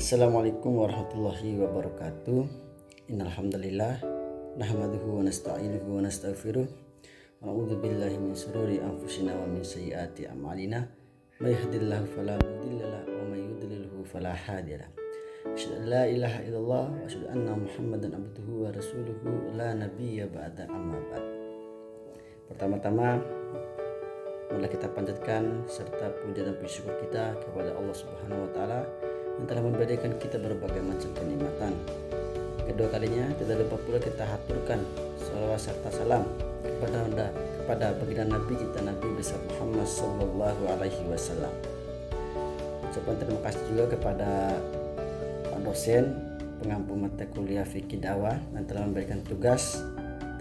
Assalamualaikum warahmatullahi wabarakatuh. Innal hamdalillah nahmaduhu wa nasta'inuhu wa nastaghfiruh wa na'udzu billahi min shururi anfusina wa min sayyiati a'malina. May yahdihillahu fala mudhillalah wa may yudlilhu fala hadiyalah. Asyhadu an la ilaha illallah wa asyhadu anna Muhammadan abduhu wa rasuluhu la nabiyya ba'da amma ba'd. Pertama-tama marilah kita panjatkan serta puja dan puji syukur kita kepada Allah Subhanahu wa taala yang telah memberikan kita berbagai macam kenikmatan. Kedua kalinya tidak lupa pula kita haturkan salawat serta salam kepada baginda Nabi kita, Nabi besar Muhammad sallallahu alaihi wasallam. Ucapan terima kasih juga kepada Pak dosen pengampu mata kuliah fikih dakwah yang telah memberikan tugas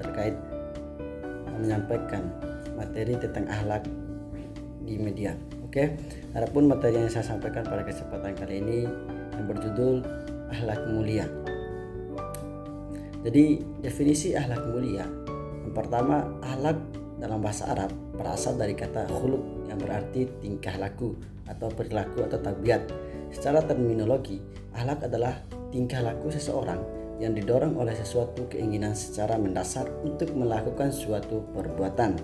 terkait menyampaikan materi tentang akhlak di media. Oke, adapun materi yang saya sampaikan pada kesempatan kali ini yang berjudul akhlak mulia. Jadi definisi akhlak mulia, yang pertama, akhlak dalam bahasa Arab berasal dari kata khuluq yang berarti tingkah laku atau perilaku atau tabiat. Secara terminologi, akhlak adalah tingkah laku seseorang yang didorong oleh sesuatu keinginan secara mendasar untuk melakukan suatu perbuatan.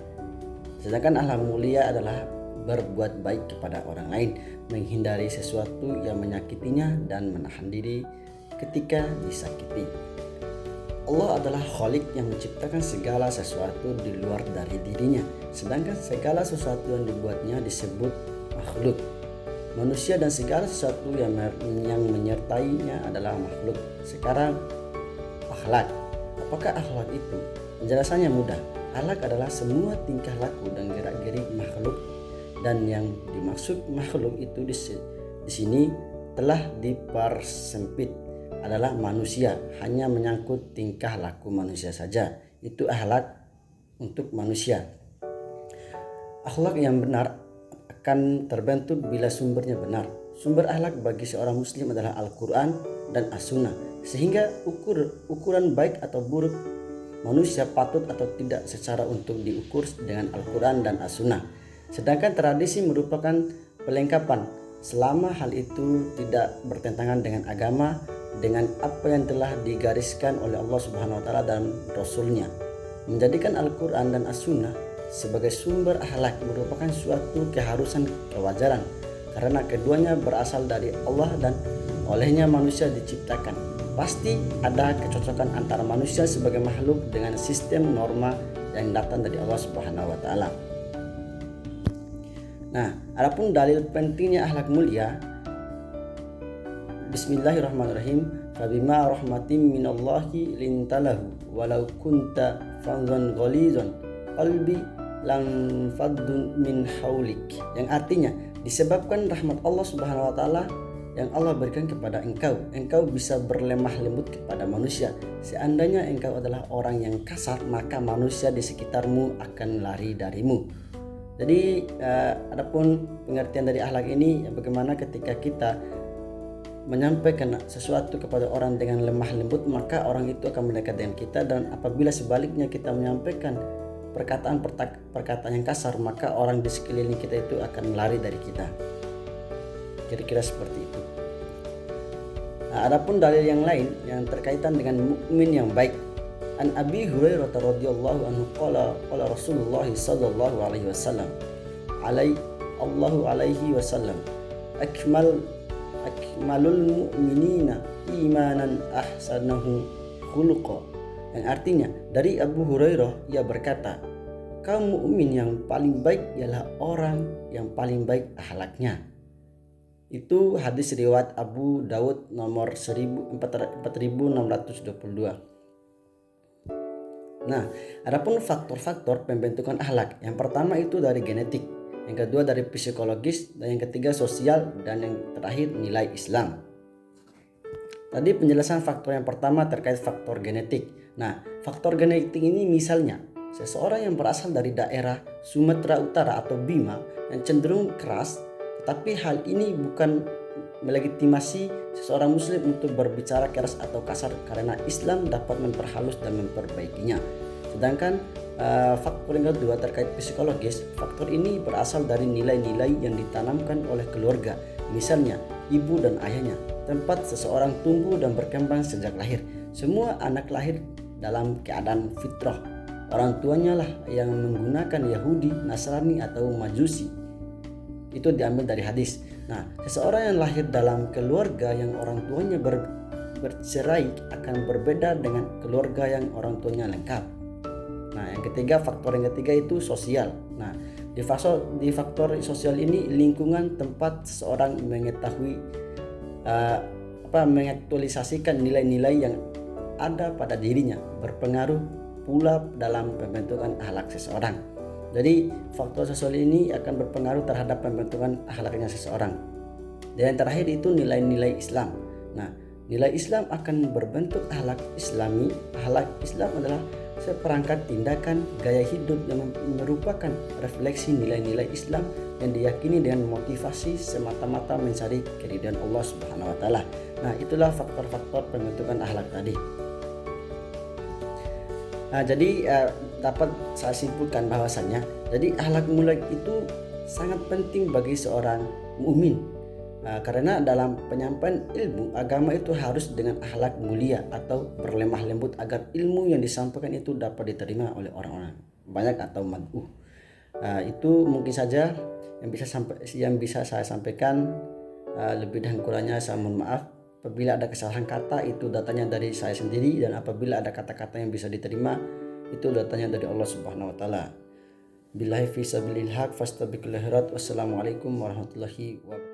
Sedangkan akhlak mulia adalah berbuat baik kepada orang lain, menghindari sesuatu yang menyakitinya dan menahan diri ketika disakiti. Allah adalah Khalik yang menciptakan segala sesuatu di luar dari dirinya, sedangkan segala sesuatu yang dibuatnya disebut makhluk. Manusia dan segala sesuatu yang menyertainya adalah makhluk. Sekarang akhlak. Apakah akhlak itu? Penjelasannya mudah. Akhlak adalah semua tingkah laku dan gerak-gerik makhluk, dan yang dimaksud makhluk itu di sini telah dipersempit adalah manusia, hanya menyangkut tingkah laku manusia saja. Itu akhlak untuk manusia. Akhlak yang benar akan terbentuk bila sumbernya benar. Sumber akhlak bagi seorang muslim adalah Al-Quran dan As-Sunnah, sehingga ukuran baik atau buruk manusia patut atau tidak secara untuk diukur dengan Al-Quran dan As-Sunnah. Sedangkan tradisi merupakan pelengkapan selama hal itu tidak bertentangan dengan agama, dengan apa yang telah digariskan oleh Allah Subhanahu wa taala dan Rasulnya. Menjadikan Al-Quran dan As-Sunnah sebagai sumber akhlak merupakan suatu keharusan kewajaran, karena keduanya berasal dari Allah dan olehnya manusia diciptakan. Pasti ada kecocokan antara manusia sebagai makhluk dengan sistem norma yang datang dari Allah Subhanahu wa taala. Nah, adapun dalil pentingnya akhlak mulia, Bismillahirrahmanirrahim. Fabima rahmatin minallahi lintalahu walau kunta fadhan ghalizan qalbi lam faddun min haulik. Yang artinya, disebabkan rahmat Allah Subhanahu wa taala yang Allah berikan kepada engkau bisa berlemah lembut kepada manusia. Seandainya engkau adalah orang yang kasar, maka manusia di sekitarmu akan lari darimu. Jadi adapun pengertian dari akhlak ini, bagaimana ketika kita menyampaikan sesuatu kepada orang dengan lemah lembut, maka orang itu akan mendekat dengan kita, dan apabila sebaliknya kita menyampaikan perkataan yang kasar, maka orang di sekeliling kita itu akan lari dari kita. Kira-kira seperti itu. Nah, adapun dalil yang lain yang terkaitan dengan mukmin yang baik. An Abi Hurairah radhiyallahu anhu qala Rasulullah sallallahu alaihi wasallam alaihi wasallam akmalul mu'minina imanan ahsanahu khuluqa. Yang artinya, dari Abu Hurairah ia berkata, kaum mukmin yang paling baik ialah orang yang paling baik akhlaknya. Itu hadis riwayat Abu Dawud nomor 4622. Nah, adapun faktor-faktor pembentukan akhlak, yang pertama itu dari genetik, yang kedua dari psikologis, dan yang ketiga sosial, dan yang terakhir nilai Islam. Tadi penjelasan faktor yang pertama terkait faktor genetik. Nah, faktor genetik ini misalnya seseorang yang berasal dari daerah Sumatera Utara atau Bima yang cenderung keras, tetapi hal ini bukan melegitimasi seseorang muslim untuk berbicara keras atau kasar, karena Islam dapat memperhalus dan memperbaikinya. Sedangkan faktor yang kedua terkait psikologis, faktor ini berasal dari nilai-nilai yang ditanamkan oleh keluarga, misalnya ibu dan ayahnya. tempat seseorang tumbuh dan berkembang sejak lahir. Semua anak lahir dalam keadaan fitrah. Orang tuanya lah yang menggunakan Yahudi, Nasrani atau Majusi. Itu diambil dari hadis. Nah, seseorang yang lahir dalam keluarga yang orang tuanya bercerai akan berbeda dengan keluarga yang orang tuanya lengkap. Nah, faktor yang ketiga itu sosial. Nah, di faktor sosial ini lingkungan tempat seseorang mengetahui mengaktualisasikan nilai-nilai yang ada pada dirinya berpengaruh pula dalam pembentukan akhlak seseorang. Jadi faktor sosial ini akan berpengaruh terhadap pembentukan akhlaknya seseorang. Dan yang terakhir itu nilai-nilai Islam. Nah, nilai Islam akan berbentuk akhlak Islami. Akhlak Islam adalah seperangkat tindakan gaya hidup yang merupakan refleksi nilai-nilai Islam yang diyakini dengan motivasi semata-mata mencari keridhaan Allah Subhanahu wa taala. Nah, itulah faktor-faktor pembentukan akhlak tadi. Nah, jadi dapat saya simpulkan bahwasannya jadi akhlak mulia itu sangat penting bagi seorang mukmin. Karena dalam penyampaian ilmu agama itu harus dengan akhlak mulia atau berlemah lembut agar ilmu yang disampaikan itu dapat diterima oleh orang-orang banyak atau mad'u. Itu mungkin saja yang bisa saya sampaikan. Lebih dan kurangnya saya mohon maaf. Apabila ada kesalahan kata itu datanya dari saya sendiri, dan apabila ada kata-kata yang bisa diterima itu datanya dari Allah Subhanahu wa taala. Billahi fi sabilil haq fastabiqul khairat. Wassalamualaikum warahmatullahi wabarakatuh.